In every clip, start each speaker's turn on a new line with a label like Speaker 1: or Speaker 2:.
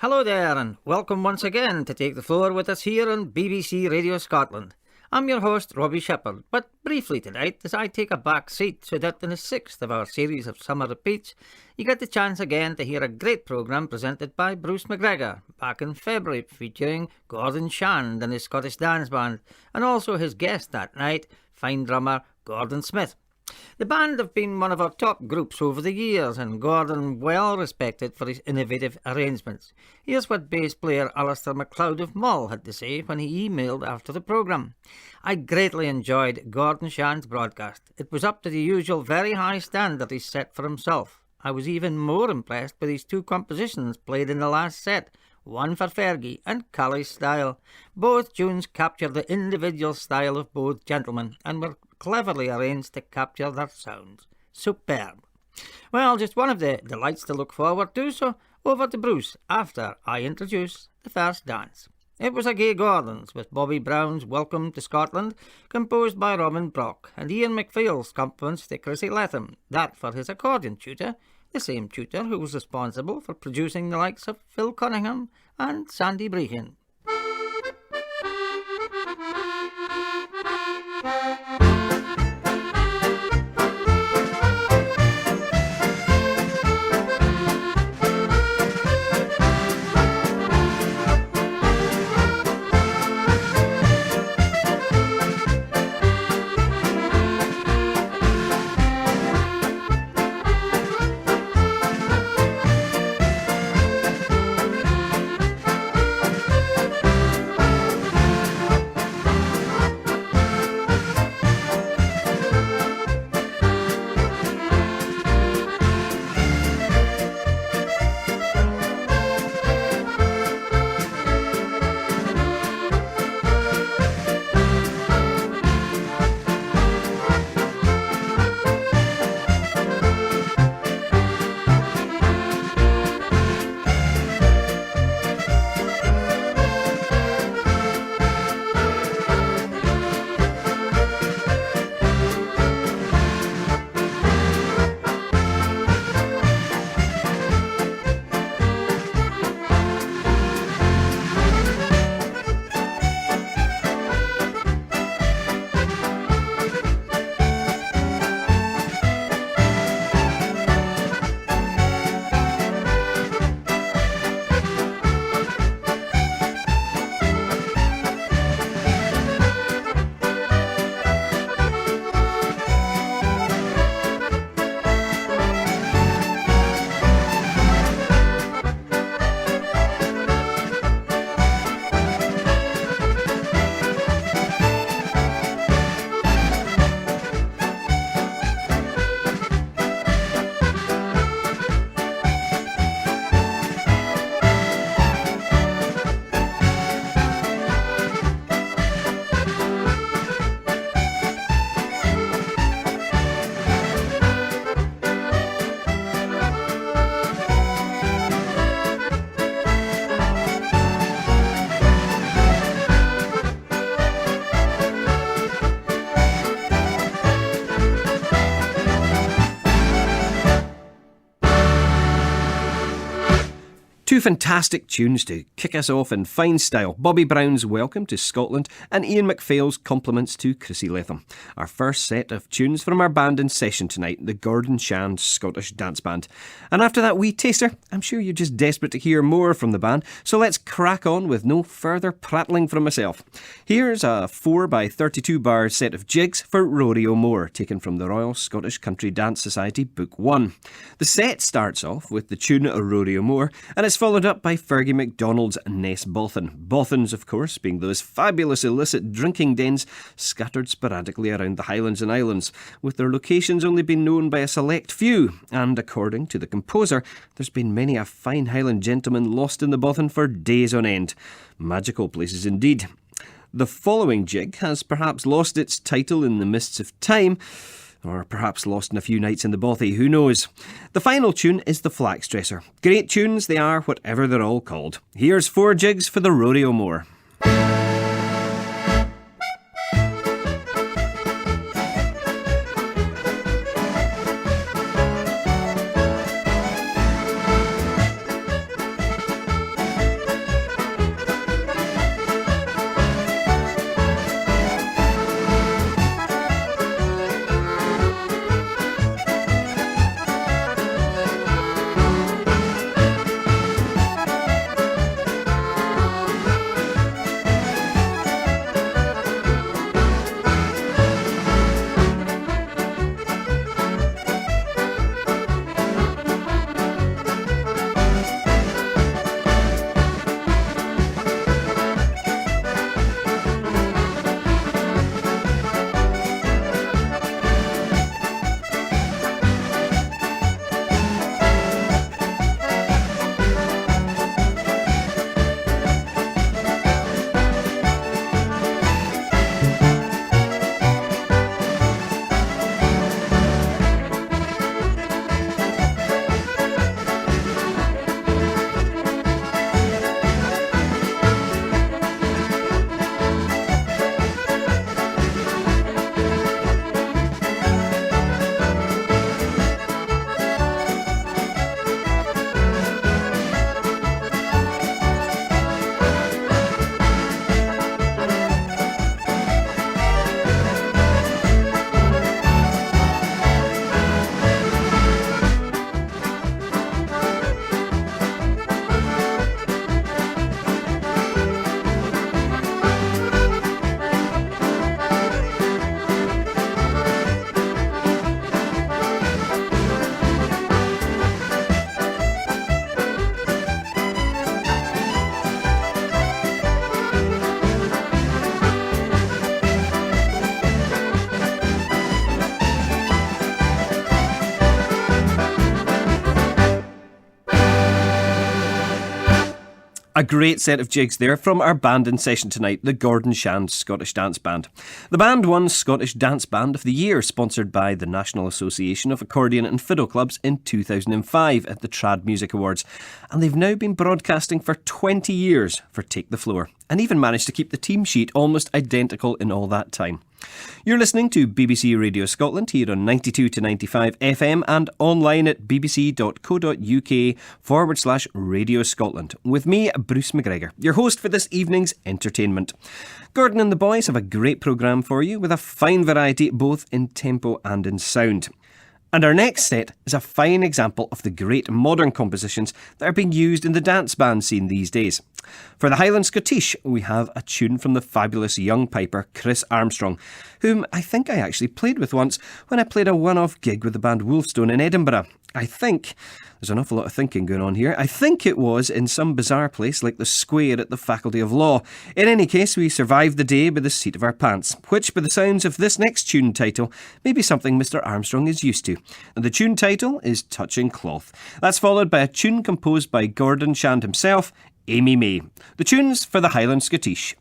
Speaker 1: Hello there, and welcome once again to Take the Floor with us here on BBC Radio Scotland. I'm your host, Robbie Shepherd, but briefly tonight, as I take a back seat so that in the sixth of our series of summer repeats, you get the chance again to hear a great programme presented by Bruce McGregor back in February, featuring Gordon Shand and his Scottish Dance Band, and also his guest that night, fine drummer Gordon Smith. The band have been one of our top groups over the years, and Gordon well respected for his innovative arrangements. Here's what bass player Alistair MacLeod of Mull had to say when he emailed after the programme. I greatly enjoyed Gordon Shand's broadcast. It was up to the usual very high standard he set for himself. I was even more impressed with his two compositions played in the last set, one for Fergie and Callie's Style. Both tunes captured the individual style of both gentlemen and were cleverly arranged to capture their sounds. Superb. Well, just one of the delights to look forward to, so over to Bruce after I introduce the first dance. It was a Gay Gordons with Bobby Brown's Welcome to Scotland, composed by Robin Brock, and Ian McPhail's compliments to Chrissy Latham, that for his accordion tutor, the same tutor who was responsible for producing the likes of Phil Cunningham and Sandy Brehan.
Speaker 2: Two fantastic tunes to kick us off in fine style. Bobby Brown's Welcome to Scotland and Ian McPhail's compliments to Chrissy Latham. Our first set of tunes from our band in session tonight, the Gordon Shand Scottish Dance Band. And after that wee taster, I'm sure you're just desperate to hear more from the band, so let's crack on with no further prattling from myself. Here's a 4x32 bar set of jigs for Rodeo Moore, taken from the Royal Scottish Country Dance Society Book 1. The set starts off with the tune Rodeo Moore, and it's followed up by Fergie MacDonald's Ness Bothan. Bothans, of course, being those fabulous illicit drinking dens scattered sporadically around the Highlands and Islands, with their locations only being known by a select few. And according to the composer, there's been many a fine Highland gentleman lost in the Bothan for days on end. Magical places indeed. The following jig has perhaps lost its title in the mists of time, or perhaps lost in a few nights in the bothy, who knows. The final tune is the Flax Dresser. Great tunes they are, whatever they're all called. Here's 4 jigs for the Rodeo Moore. A great set of jigs there from our band in session tonight, the Gordon Shand Scottish Dance Band. The band won Scottish Dance Band of the Year, sponsored by the National Association of Accordion and Fiddle Clubs in 2005 at the Trad Music Awards. And they've now been broadcasting for 20 years for Take the Floor, and even managed to keep the team sheet almost identical in all that time. You're listening to BBC Radio Scotland here on 92 to 95 FM and online at bbc.co.uk/Radio Scotland with me, Bruce McGregor, your host for this evening's entertainment. Gordon and the boys have a great programme for you with a fine variety both in tempo and in sound. And our next set is a fine example of the great modern compositions that are being used in the dance band scene these days. For the Highland Scottish, we have a tune from the fabulous young piper Chris Armstrong, whom I think I actually played with once when I played a one-off gig with the band Wolfstone in Edinburgh. I think, there's an awful lot of thinking going on here, I think it was in some bizarre place like the Square at the Faculty of Law. In any case, we survived the day by the seat of our pants, which, by the sounds of this next tune title, may be something Mr. Armstrong is used to. And the tune title is Touching Cloth. That's followed by a tune composed by Gordon Shand himself, Amy May. The tunes for the Highland Scottish.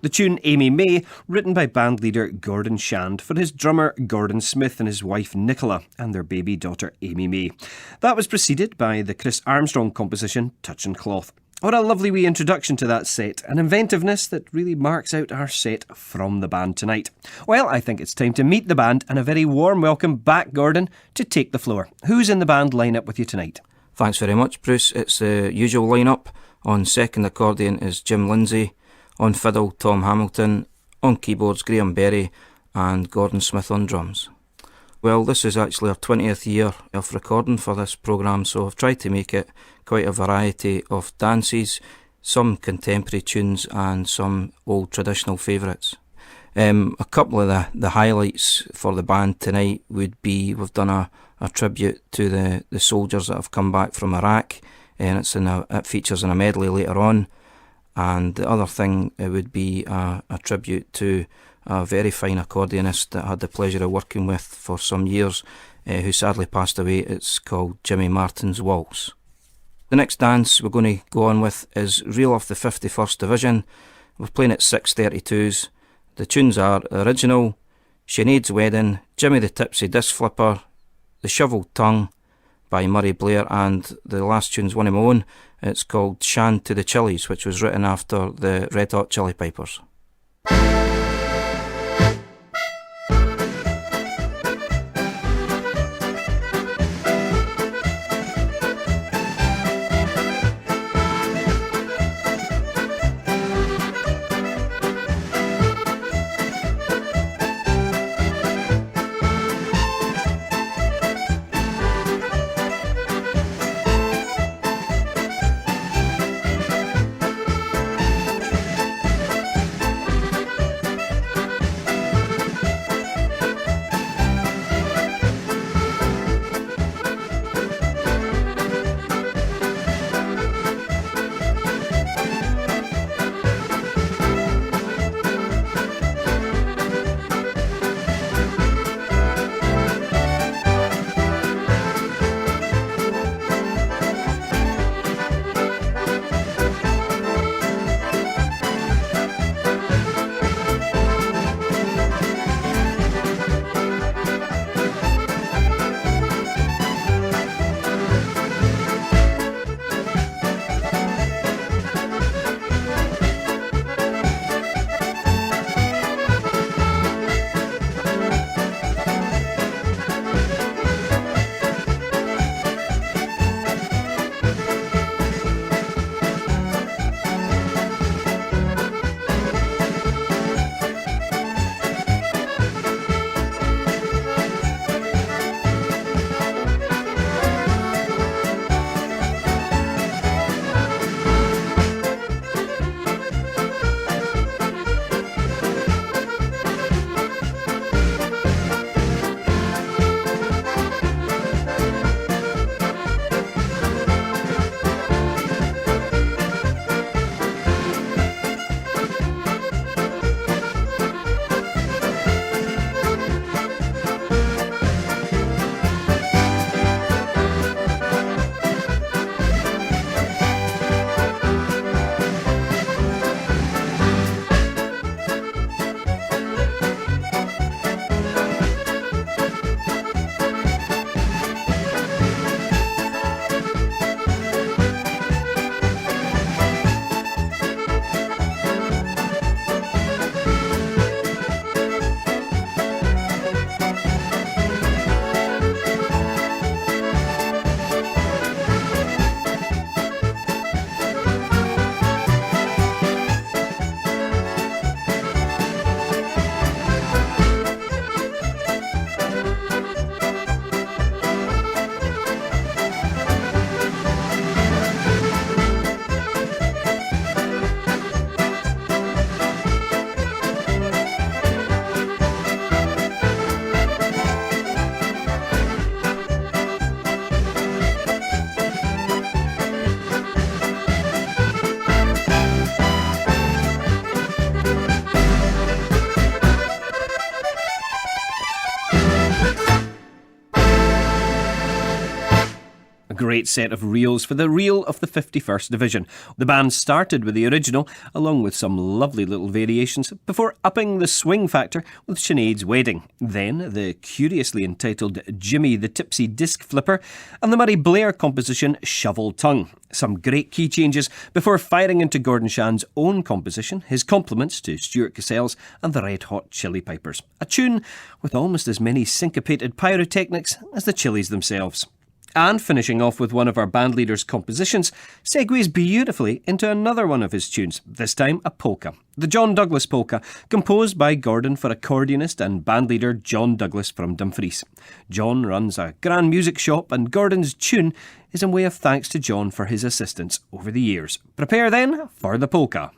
Speaker 2: The tune Amy May, written by bandleader Gordon Shand for his drummer Gordon Smith and his wife Nicola and their baby daughter Amy May. That was preceded by the Chris Armstrong composition Touching Cloth. What a lovely wee introduction to that set, an inventiveness that really marks out our set from the band tonight. Well, I think it's time to meet the band, and a very warm welcome back, Gordon, to Take the Floor. Who's in the band lineup with you tonight?
Speaker 3: Thanks very much, Bruce. It's the usual lineup. On second accordion is Jim Lindsay. On fiddle, Tom Hamilton. On keyboards, Graham Berry and Gordon Smith on drums. Well, this is actually our 20th year of recording for this programme, so I've tried to make it quite a variety of dances, some contemporary tunes and some old traditional favourites. A couple of the highlights for the band tonight would be we've done a tribute to the soldiers that have come back from Iraq, and it features in a medley later on. And the other thing would be a tribute to a very fine accordionist that I had the pleasure of working with for some years, who sadly passed away. It's called Jimmy Martin's Waltz. The next dance we're going to go on with is Reel Off the 51st Division. We're playing at 6:32s. The tunes are Original, Sinead's Wedding, Jimmy the Tipsy Disc Flipper, The Shovelled Tongue by Murray Blair, and the last tune's one of my own. It's called Shan to the Chilies, which was written after the Red Hot Chili Peppers.
Speaker 2: Great set of reels for the reel of the 51st Division. The band started with the original, along with some lovely little variations, before upping the swing factor with Sinead's Wedding. Then the curiously entitled Jimmy the Tipsy Disc Flipper, and the Murray Blair composition Shovel Tongue. Some great key changes before firing into Gordon Shan's own composition, his compliments to Stuart Cassell's and the Red Hot Chili Peppers. A tune with almost as many syncopated pyrotechnics as the Chili's themselves. And finishing off with one of our bandleader's compositions segues beautifully into another one of his tunes, this time a polka. The John Douglas Polka, composed by Gordon for accordionist and bandleader John Douglas from Dumfries. John runs a grand music shop, and Gordon's tune is a way of thanks to John for his assistance over the years. Prepare then for the polka.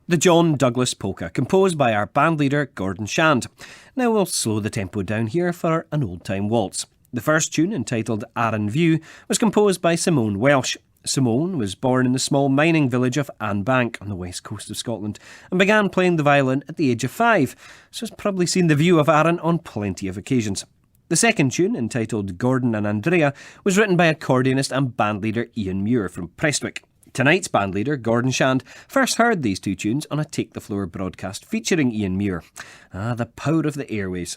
Speaker 2: The John Douglas Polka, composed by our bandleader Gordon Shand. Now we'll slow the tempo down here for an old-time waltz. The first tune, entitled Arran View, was composed by Simone Welsh. Simone was born in the small mining village of Anbank on the west coast of Scotland and began playing the violin at the age of 5, so has probably seen the view of Arran on plenty of occasions. The second tune, entitled Gordon and Andrea, was written by accordionist and bandleader Ian Muir from Prestwick. Tonight's bandleader, Gordon Shand, first heard these two tunes on a Take the Floor broadcast featuring Ian Muir. The power of the airways.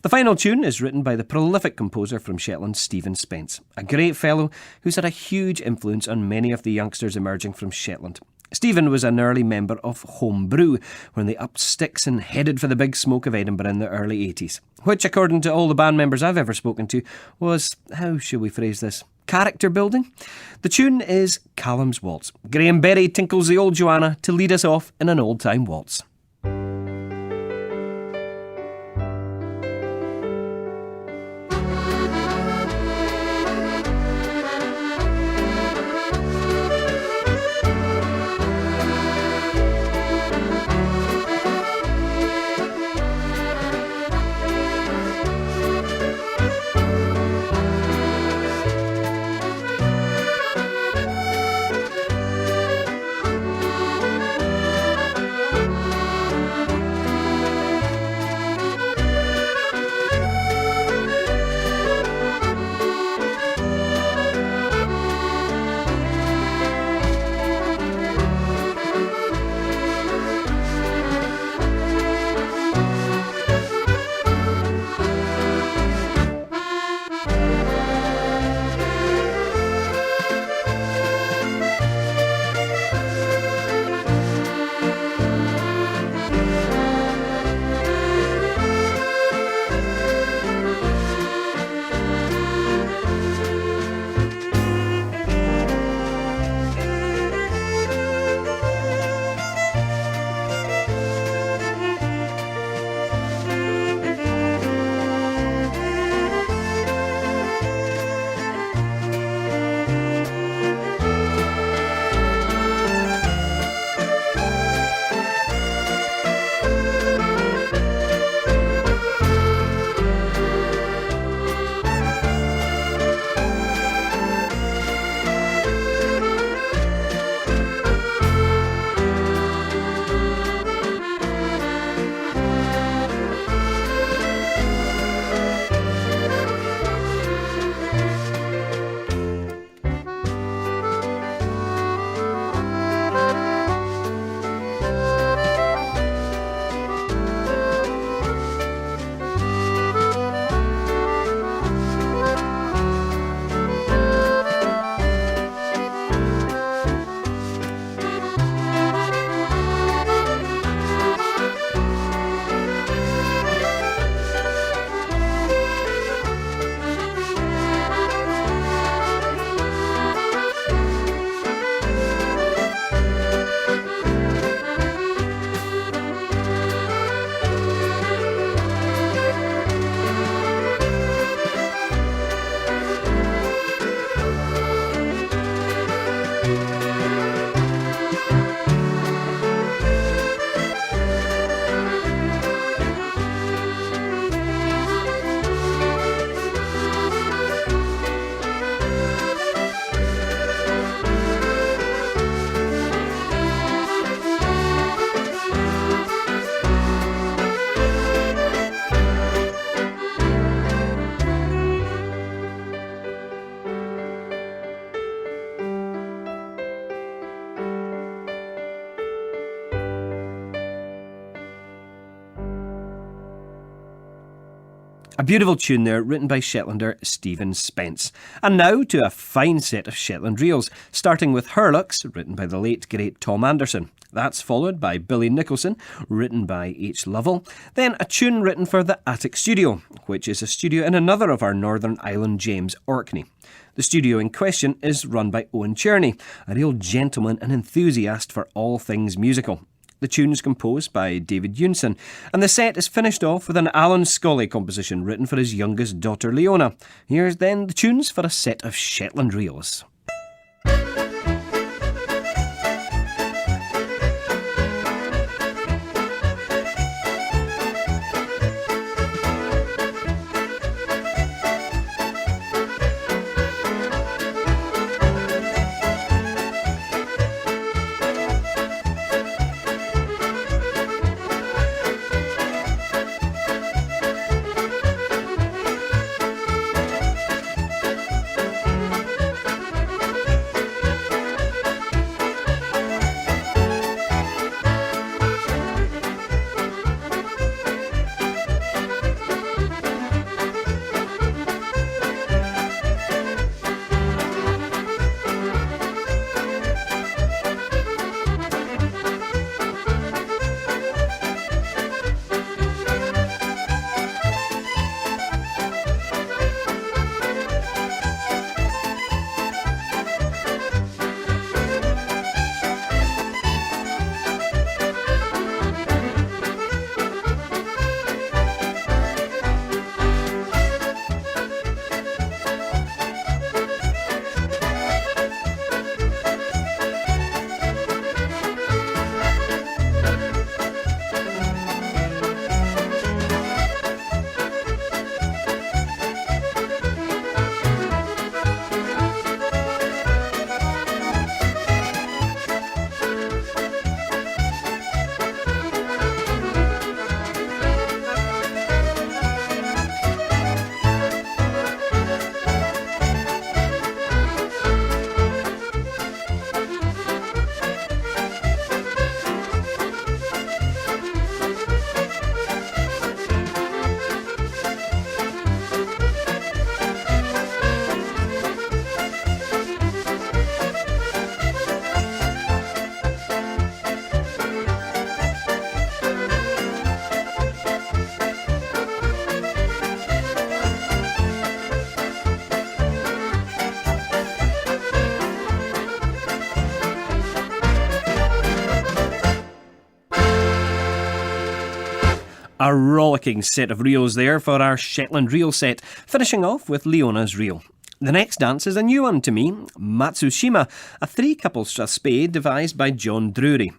Speaker 2: The final tune is written by the prolific composer from Shetland, Stephen Spence, a great fellow who's had a huge influence on many of the youngsters emerging from Shetland. Stephen was an early member of Home Brew when they upped sticks and headed for the big smoke of Edinburgh in the early 80s, which, according to all the band members I've ever spoken to, was, how shall we phrase this, character building? The tune is Callum's Waltz. Graham Berry tinkles the old Joanna to lead us off in an old-time waltz. A beautiful tune there, written by Shetlander Stephen Spence. And now to a fine set of Shetland reels, starting with Hurlocks, written by the late great Tom Anderson. That's followed by Billy Nicholson, written by H. Lovell. Then a tune written for the Attic Studio, which is a studio in another of our Northern Ireland James Orkney. The studio in question is run by Owen Cherney, a real gentleman and enthusiast for all things musical. The tune's composed by David Unson, and the set is finished off with an Alan Scully composition written for his youngest daughter Leona. Here's then the tunes for a set of Shetland reels. A rollicking set of reels there for our Shetland reel set, finishing off with Leona's reel. The next dance is a new one to me, Matsushima, a three-couple strathspey devised by John Drury.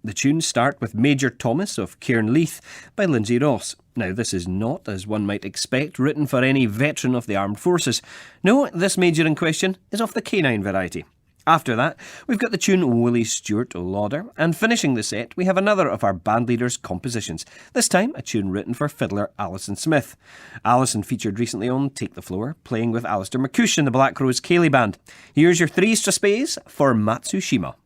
Speaker 2: The tunes start with Major Thomas of Cairnleith by Lindsay Ross. Now, this is not, as one might expect, written for any veteran of the armed forces. No, this major in question is of the canine variety. After that, we've got the tune Willie Stewart Lauder, and finishing the set, we have another of our bandleader's compositions, this time a tune written for fiddler Alison Smith. Alison featured recently on Take the Floor, playing with Alistair McCoush in the Black Rose Cayley Band. Here's your three strathspeys for Matsushima.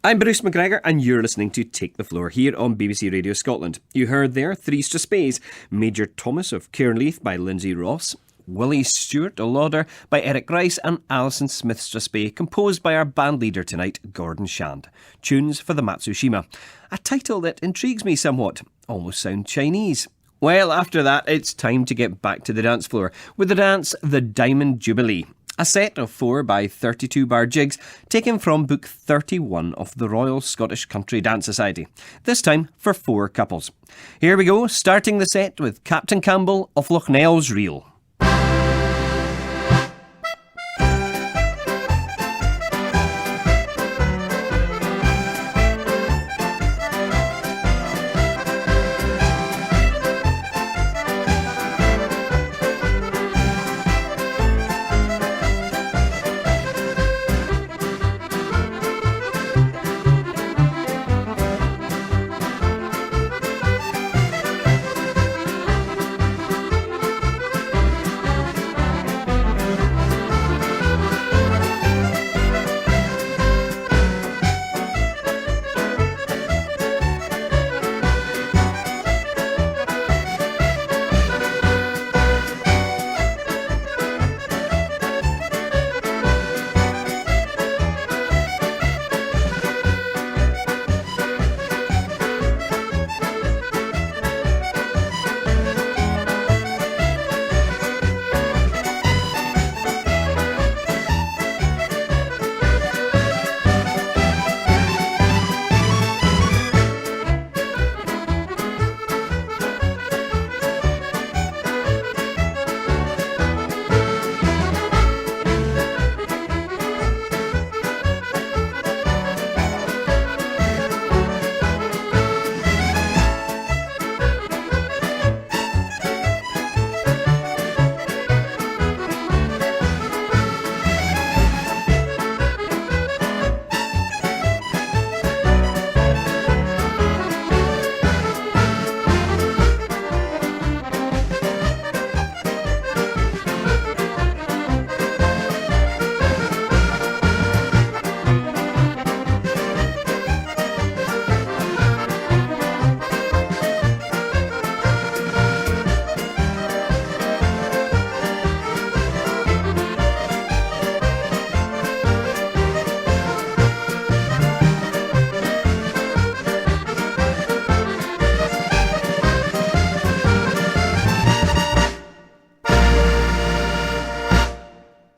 Speaker 2: I'm Bruce McGregor and you're listening to Take the Floor here on BBC Radio Scotland. You heard there Three Strathspeys, Major Thomas of Cairnleith by Lindsay Ross, Willie Stewart, A Lauder by Eric Rice, and Alison Smith Strathspey, composed by our band leader tonight, Gordon Shand. Tunes for the Matsushima. A title that intrigues me somewhat. Almost sound Chinese. Well, after that, it's time to get back to the dance floor with the dance The Diamond Jubilee. A set of 4 by 32 bar jigs taken from Book 31 of the Royal Scottish Country Dance Society. This time for 4 couples. Here we go, starting the set with Captain Campbell of Loch Nell's Reel.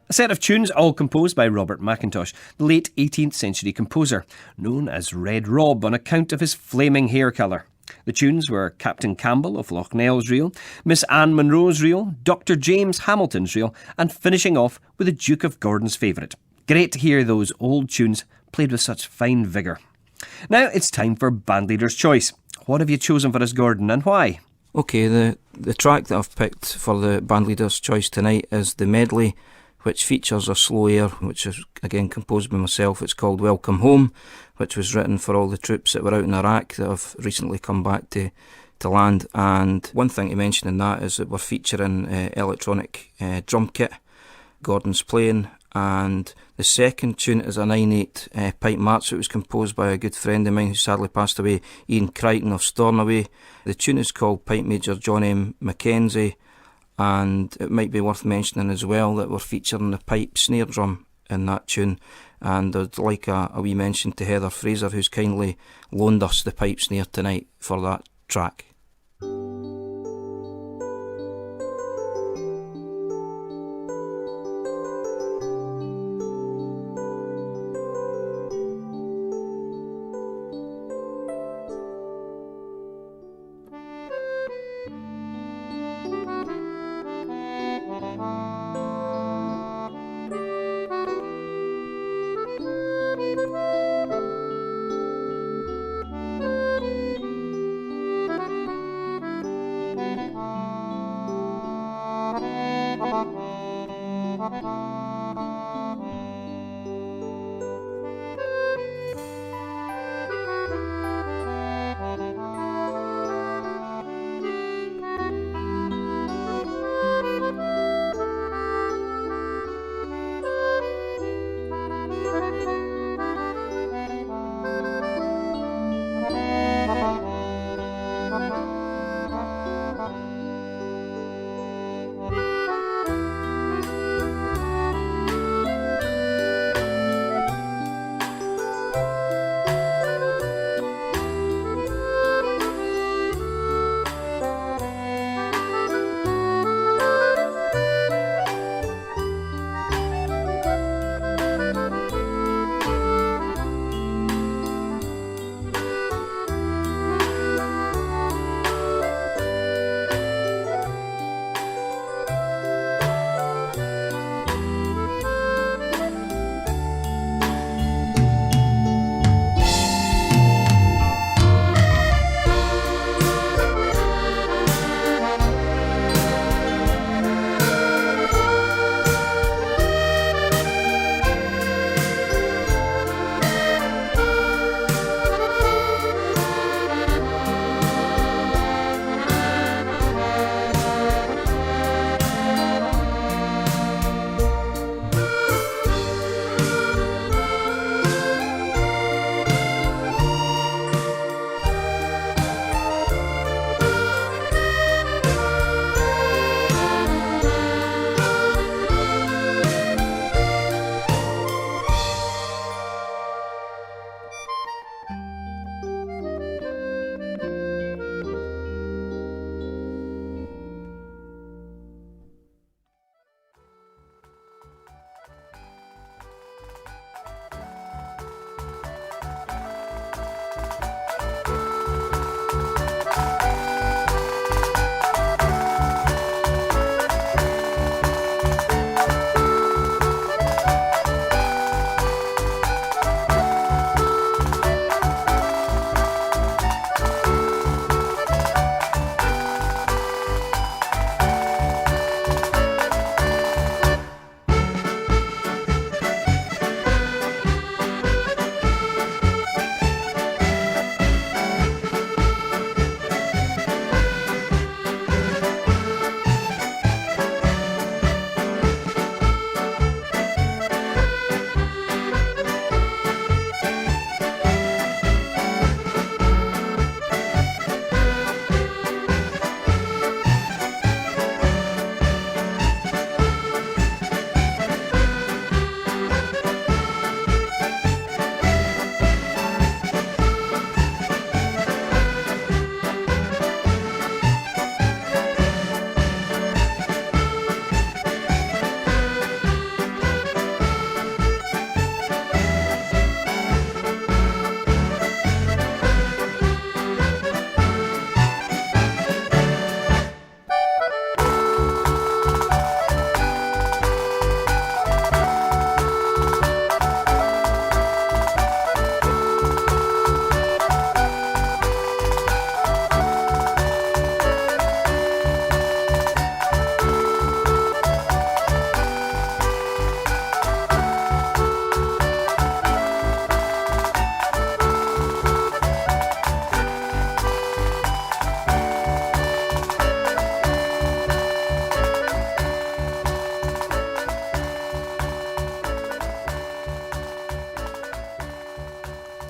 Speaker 2: A set of tunes all composed by Robert McIntosh, the late 18th century composer, known as Red Rob on account of his flaming hair colour. The tunes were Captain Campbell of Loch Nell's Reel, Miss Anne Munro's Reel, Dr James Hamilton's Reel, and finishing off with the Duke of Gordon's favourite. Great to hear those old tunes played with such fine vigour. Now it's time for Bandleader's Choice. What have you chosen for us, Gordon, and why?
Speaker 3: Okay, the track that I've picked for the Bandleader's Choice tonight is the medley, which features a slow air, which is again composed by myself. It's called Welcome Home, which was written for all the troops that were out in Iraq that have recently come back to land. And one thing to mention in that is that we're featuring electronic drum kit. Gordon's playing, and the second tune is a 9/8 pipe march that was composed by a good friend of mine who sadly passed away, Ian Crichton of Stornoway. The tune is called Pipe Major John M. Mackenzie. And it might be worth mentioning as well that we're featuring the pipe snare drum in that tune. And I'd like a wee mention to Heather Fraser, who's kindly loaned us the pipe snare tonight for that track.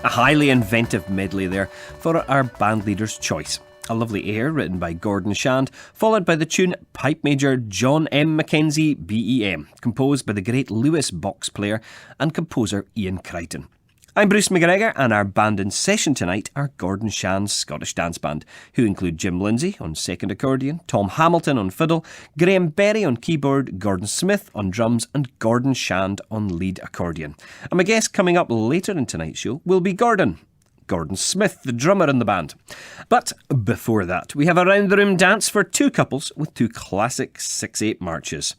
Speaker 2: A highly inventive medley there for our band leader's choice. A lovely air written by Gordon Shand, followed by the tune Pipe Major John M. Mackenzie BEM, composed by the great Lewis box player and composer Ian Crichton. I'm Bruce McGregor, and our band in session tonight are Gordon Shand's Scottish Dance Band, who include Jim Lindsay on second accordion, Tom Hamilton on fiddle, Graham Berry on keyboard, Gordon Smith on drums, and Gordon Shand on lead accordion. And my guest coming up later in tonight's show will be Gordon Smith, the drummer in the band. But before that, we have a round-the-room dance for two couples with two classic 6/8 marches.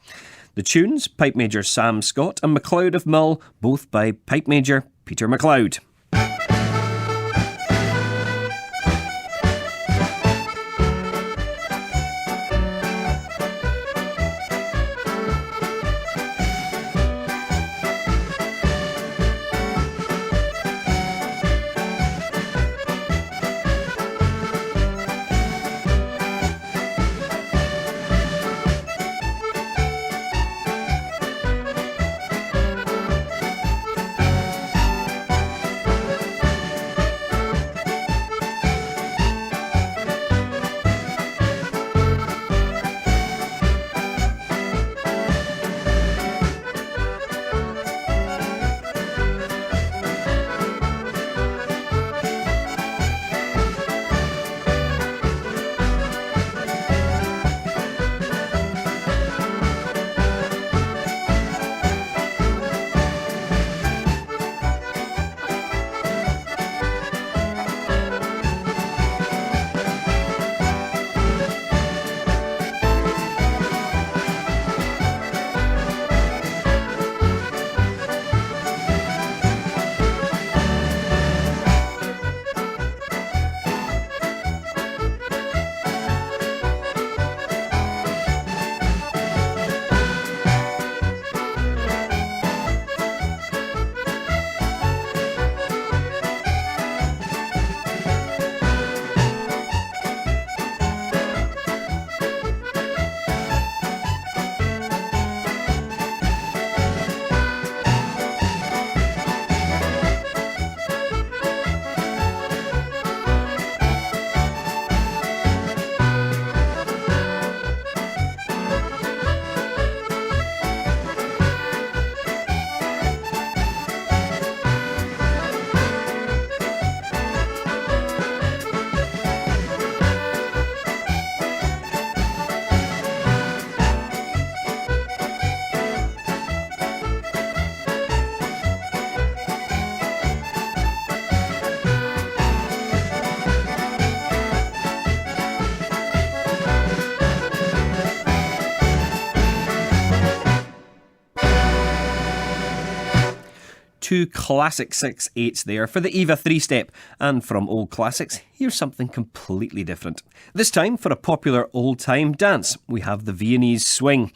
Speaker 2: The tunes, Pipe Major Sam Scott and MacLeod of Mull, both by Pipe Major Peter MacLeod. Two classic 6/8s there for the Eva 3-step. And from old classics, here's something completely different. This time for a popular old-time dance, we have the Viennese Swing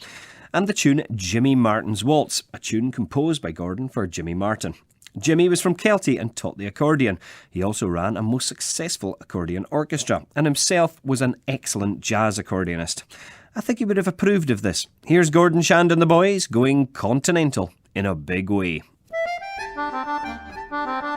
Speaker 2: and the tune Jimmy Martin's Waltz, a tune composed by Gordon for Jimmy Martin. Jimmy was from Kelty and taught the accordion. He also ran a most successful accordion orchestra and himself was an excellent jazz accordionist. I think he would have approved of this. Here's Gordon Shand and the boys going continental in a big way.
Speaker 4: Thank you.